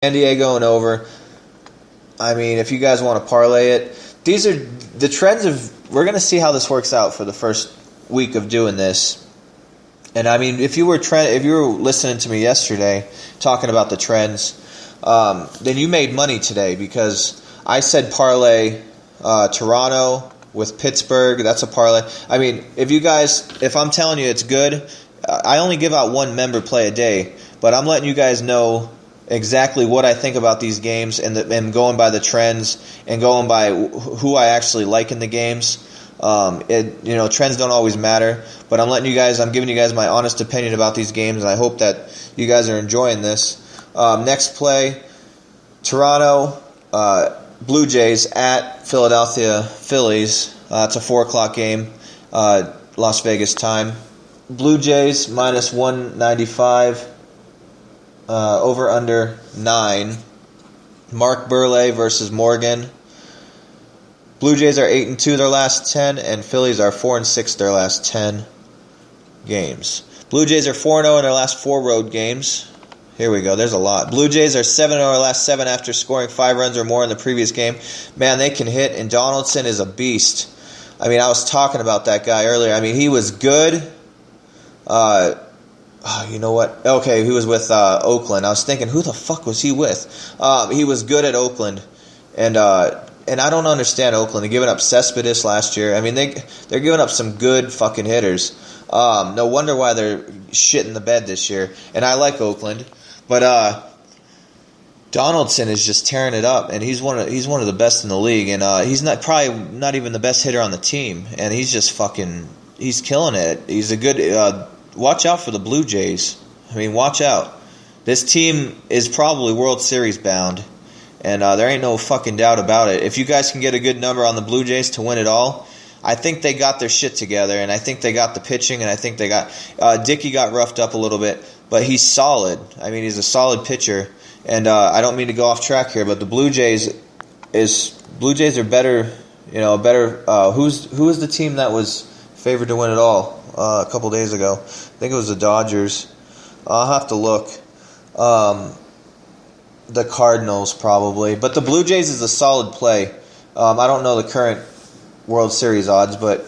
San Diego and over. I mean, if you guys want to parlay it, these are the trends of. We're going to see how this works out for the first week of doing this. And I mean, if you were listening to me yesterday talking about the trends, then you made money today because I said parlay Toronto with Pittsburgh. That's a parlay. I mean, if I'm telling you it's good, I only give out one member play a day, but I'm letting you guys know exactly what I think about these games and going by the trends and going by who I actually like in the games. Trends don't always matter, but I'm giving you guys my honest opinion about these games, and I hope that you guys are enjoying this. Next play, Toronto Blue Jays at Philadelphia Phillies. It's a 4:00 game, Las Vegas time. Blue Jays minus 195, over under 9. Mark Burley versus Morgan. Blue Jays are 8-2 their last 10, and Phillies are 4-6 their last 10 games. Blue Jays are 4-0 in their last 4 road games. Here we go. There's a lot. Blue Jays are 7-0 in their last 7 after scoring 5 runs or more in the previous game. Man, they can hit, and Donaldson is a beast. I mean, I was talking about that guy earlier. I mean, he was good. You know what? Okay, he was with Oakland. I was thinking, who the fuck was he with? He was good at Oakland, and I don't understand Oakland. They're giving up Cespedes last year. I mean, they're giving up some good fucking hitters. No wonder why they're shit in the bed this year. And I like Oakland, but Donaldson is just tearing it up, and he's one of the best in the league. And he's probably not even the best hitter on the team, and he's just he's killing it. He's a good. Watch out for the Blue Jays. I mean, watch out. This team is probably World Series bound. And there ain't no fucking doubt about it. If you guys can get a good number on the Blue Jays to win it all, I think they got their shit together, and I think they got the pitching, and I think they got Dickey got roughed up a little bit, but he's solid. I mean, he's a solid pitcher, and I don't mean to go off track here, but the Blue Jays are better. You know, better. Who is the team that was favored to win it all a couple days ago? I think it was the Dodgers. I'll have to look. The Cardinals probably, but the Blue Jays is a solid play. I don't know the current World Series odds, but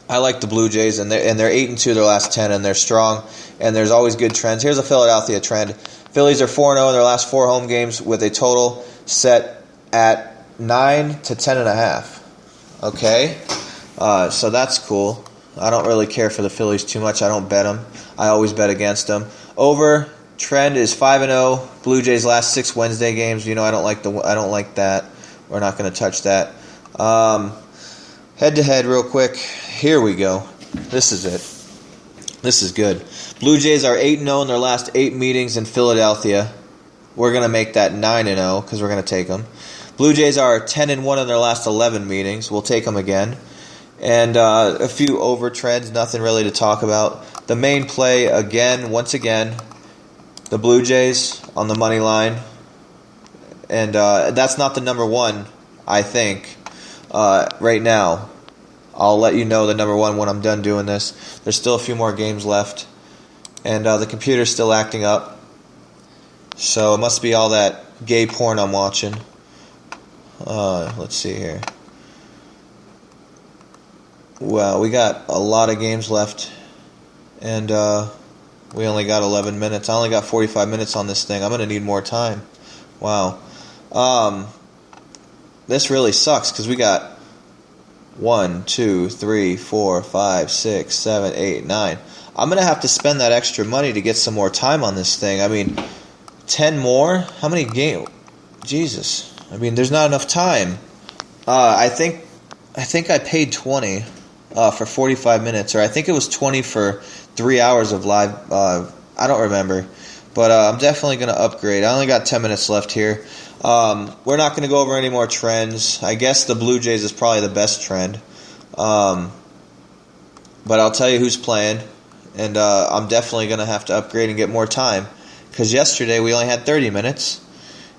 I like the Blue Jays, and they're 8-2 their last 10, and they're strong, and there's always good trends. Here's a Philadelphia trend. Phillies are 4-0 in their last 4 home games with a total set at 9 to 10.5. Okay, so that's cool. I don't really care for the Phillies too much. I don't bet them. I always bet against them. Over. Trend is 5-0. Blue Jays last 6 Wednesday games. You know, I don't like that. We're not going to touch that. Head to head, real quick. Here we go. This is it. This is good. Blue Jays are 8-0 in their last 8 meetings in Philadelphia. We're going to make that 9-0 because we're going to take them. Blue Jays are 10-1 in their last 11 meetings. We'll take them again. And a few over trends. Nothing really to talk about. The main play once again. The Blue Jays on the money line, and that's not the number one, I think, right now. I'll let you know the number one when I'm done doing this. There's still a few more games left, and the computer's still acting up, so it must be all that gay porn I'm watching. Let's see here. Well, we got a lot of games left, and we only got 11 minutes. I only got 45 minutes on this thing. I'm going to need more time. Wow. This really sucks because we got 1, 2, 3, 4, 5, 6, 7, 8, 9. I'm going to have to spend that extra money to get some more time on this thing. I mean, 10 more? How many games? Jesus. I mean, there's not enough time. I think I paid 20 for 45 minutes, or I think it was 20 for 3 hours of live. I don't remember, but I'm definitely going to upgrade. I only got 10 minutes left here. We're not going to go over any more trends. I guess the Blue Jays is probably the best trend, but I'll tell you who's playing, and I'm definitely going to have to upgrade and get more time, because yesterday we only had 30 minutes.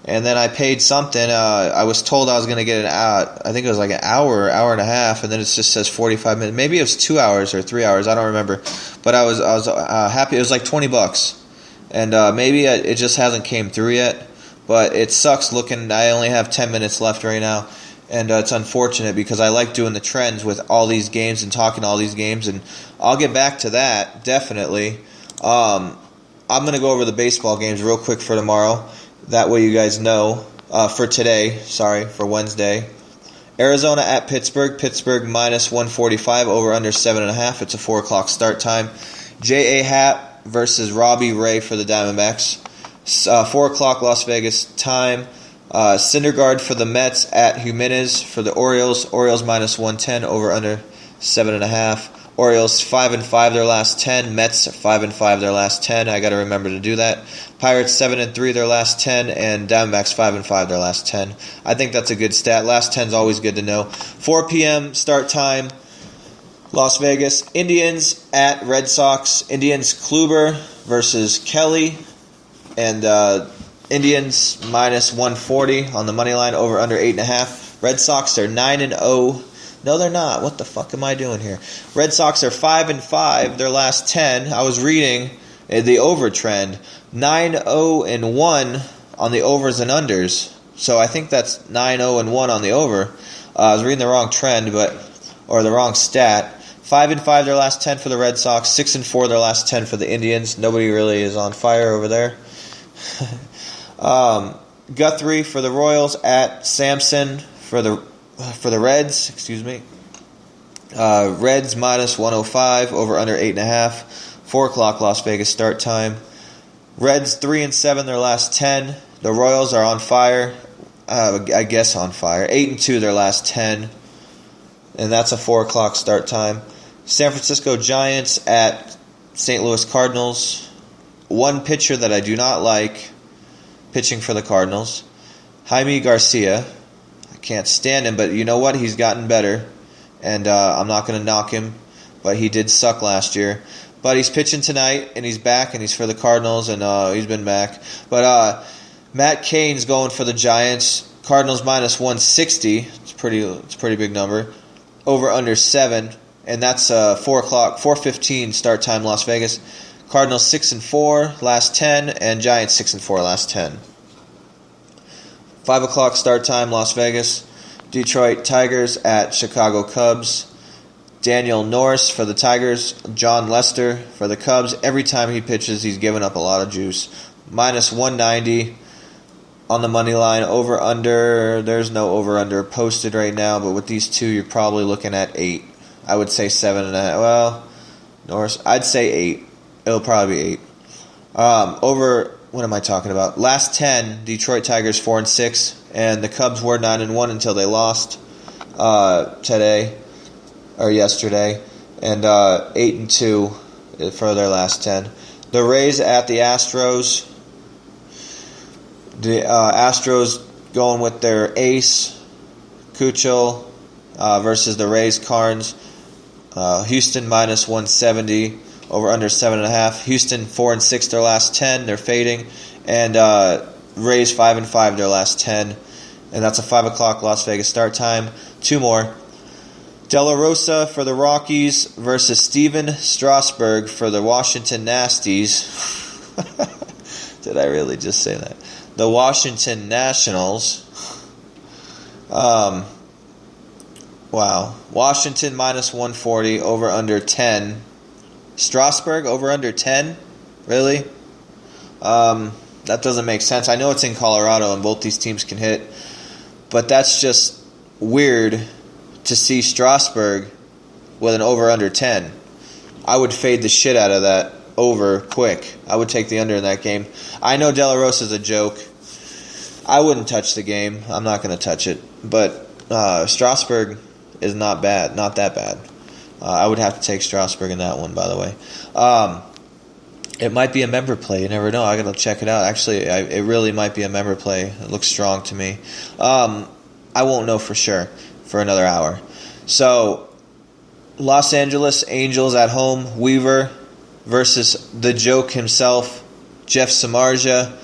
And then I paid something. I was told I was going to get I think it was like an hour and a half, and then it just says 45 minutes. Maybe it was 2 hours or 3 hours. I don't remember. But I was happy. It was like $20, and maybe it just hasn't came through yet. But it sucks looking. I only have 10 minutes left right now. And it's unfortunate because I like doing the trends with all these games and talking all these games. And I'll get back to that, definitely. I'm going to go over the baseball games real quick for tomorrow. That way you guys know. For today, for Wednesday. Arizona at Pittsburgh. Pittsburgh minus 145, over under 7.5. It's a 4 o'clock start time. J.A. Happ versus Robbie Ray for the Diamondbacks. 4 o'clock Las Vegas time. Syndergaard for the Mets at Jimenez for the Orioles. Orioles minus 110, over under 7.5. Orioles 5-5 their last 10. Mets 5-5 their last 10. I got to remember to do that. Pirates 7-3 their last 10, and Diamondbacks 5-5 their last 10. I think that's a good stat. Last 10 is always good to know. 4 p.m. start time. Las Vegas. Indians at Red Sox. Indians Kluber versus Kelly, and Indians minus 140 on the money line, over under 8.5. Red Sox are 9-0. No, they're not. What the fuck am I doing here? Red Sox are 5-5 their last 10. I was reading the over trend. 9-0-1 on the overs and unders. So I think that's 9-0-1 on the over. I was reading the wrong trend, or the wrong stat. 5-5 their last 10 for the Red Sox. 6-4 their last 10 for the Indians. Nobody really is on fire over there. Guthrie for the Royals at Sampson for the Reds. Reds minus 105, over under 8.5. 4 o'clock Las Vegas start time. Reds 3-7 their last 10. The Royals are on fire. I guess on fire. 8-2 their last 10. And that's a 4 o'clock start time. San Francisco Giants at St. Louis Cardinals. One pitcher that I do not like pitching for the Cardinals, Jaime Garcia. I can't stand him, but you know what? He's gotten better, and I'm not going to knock him, but he did suck last year. But he's pitching tonight, and he's back, and he's for the Cardinals, and he's been back. But Matt Cain's going for the Giants. Cardinals minus 160. It's a pretty big number. Over under 7, and that's 4:15 start time Las Vegas. Cardinals 6-4 last 10, and Giants 6-4 last 10. 5 o'clock start time Las Vegas. Detroit Tigers at Chicago Cubs. Daniel Norris for the Tigers. John Lester for the Cubs. Every time he pitches, he's giving up a lot of juice. Minus 190 on the money line. Over under. There's no over under posted right now, but with these two, you're probably looking at 8. I would say 7.5. Well, Norris, I'd say 8. It'll probably be 8. Over, what am I talking about? Last 10, Detroit Tigers 4-6, and the Cubs were 9-1 until they lost yesterday, and 8-2 for their last 10. The Rays at the Astros. The Astros going with their ace, Kuchel, versus the Rays Carnes. Houston minus 170. Over under 7.5. Houston 4-6 their last 10. They're fading. And Rays 5-5 their last 10. And that's a 5 o'clock Las Vegas start time. 2 more. De La Rosa for the Rockies versus Steven Strasburg for the Washington Nasties. Did I really just say that? The Washington Nationals. Wow. Washington minus 140. Over under 10. Strasburg over under 10? Really? That doesn't make sense. I know it's in Colorado and both these teams can hit, but that's just weird to see Strasburg with an over under 10. I would fade the shit out of that over quick. I would take the under in that game. I know De La Rosa's a joke. I wouldn't touch the game. I'm not going to touch it. But Strasburg is not bad. Not that bad. I would have to take Strasburg in that one, by the way. It might be a member play. You never know. I got to check it out. Actually, it really might be a member play. It looks strong to me. I won't know for sure for another hour. So, Los Angeles Angels at home. Weaver versus the joke himself, Jeff Samardzija.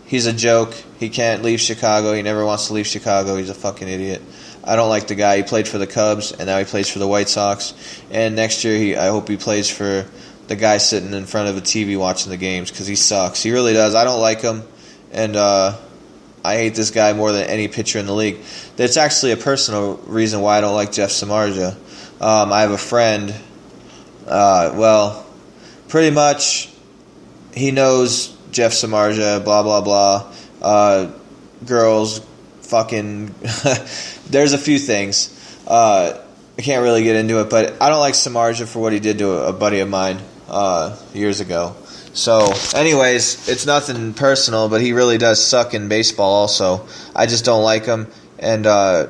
He's a joke. He can't leave Chicago. He never wants to leave Chicago. He's a fucking idiot. I don't like the guy. He played for the Cubs, and now he plays for the White Sox. And next year, I hope he plays for the guy sitting in front of a TV watching the games, because he sucks. He really does. I don't like him. And I hate this guy more than any pitcher in the league. It's actually a personal reason why I don't like Jeff Samardzija. I have a friend, pretty much he knows Jeff Samardzija, blah, blah, blah. Girls, fucking, there's a few things. I can't really get into it, but I don't like Samardzija for what he did to a buddy of mine years ago. So, anyways, it's nothing personal, but he really does suck in baseball also. I just don't like him, and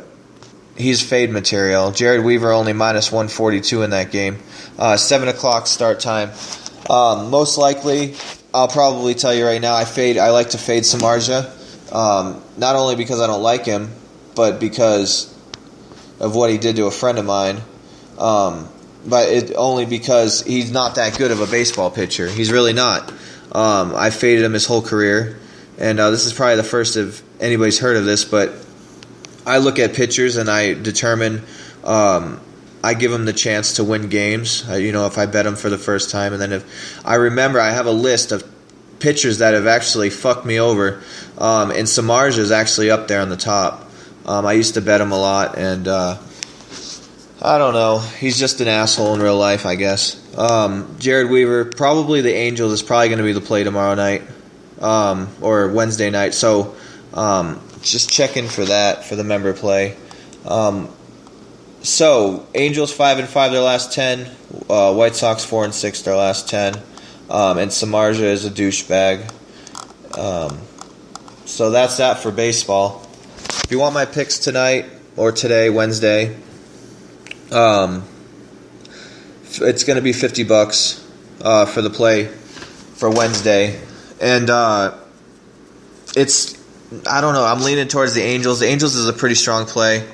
he's fade material. Jared Weaver only minus 142 in that game. 7 o'clock start time. Most likely, I'll probably tell you right now, I like to fade Samardzija. Not only because I don't like him, but because of what he did to a friend of mine. But only because he's not that good of a baseball pitcher. He's really not. I faded him his whole career. And this is probably the first if anybody's heard of this, but I look at pitchers and I determine, I give them the chance to win games, if I bet them for the first time. And then if I remember, I have a list of pitchers that have actually fucked me over. And Samardzija is actually up there on the top. I used to bet him a lot, and I don't know. He's just an asshole in real life, I guess. Jared Weaver, probably the Angels is probably going to be the play tomorrow night, or Wednesday night. So just check in for that, for the member play. So Angels 5-5 their last 10. White Sox 4-6 their last 10. And Samardzija is a douchebag. So that's that for baseball. If you want my picks tonight or today, Wednesday, it's going to be $50 for the play for Wednesday, and it's, I don't know, I'm leaning towards the Angels. The Angels is a pretty strong play.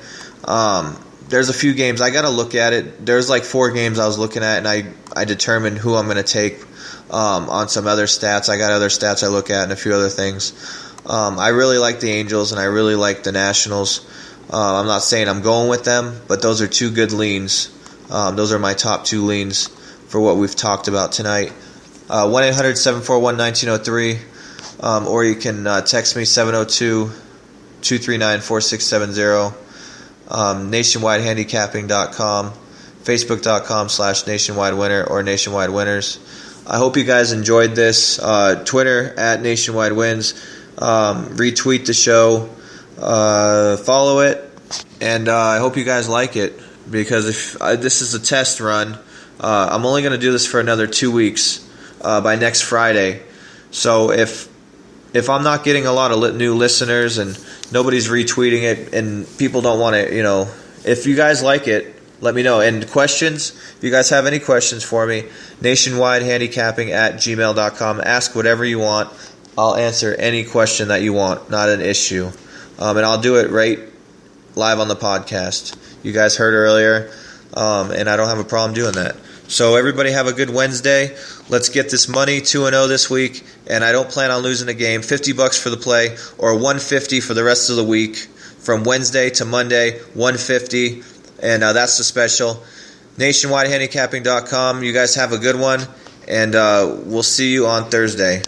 There's a few games I got to look at it. There's like 4 games I was looking at, and I determined who I'm going to take on some other stats. I got other stats I look at and a few other things. I really like the Angels, and I really like the Nationals. I'm not saying I'm going with them, but those are 2 good leans. Those are my top 2 leans for what we've talked about tonight. 1-800-741-1903, or you can text me 702-239-4670. NationwideHandicapping.com, Facebook.com/NationwideWinner or Nationwide Winners. I hope you guys enjoyed this. Twitter @NationwideWins. Retweet the show. Follow it, and I hope you guys like it, because if this is a test run, I'm only going to do this for another 2 weeks by next Friday. So if I'm not getting a lot of new listeners and nobody's retweeting it and people don't want to, if you guys like it, let me know. And questions, if you guys have any questions for me, nationwidehandicapping@gmail.com. Ask whatever you want. I'll answer any question that you want, not an issue. And I'll do it right live on the podcast. You guys heard earlier, and I don't have a problem doing that. So everybody have a good Wednesday. Let's get this money, 2-0 this week, and I don't plan on losing a game. $50 for the play, or $150 for the rest of the week. From Wednesday to Monday, $150, and that's the special. NationwideHandicapping.com. You guys have a good one, and we'll see you on Thursday.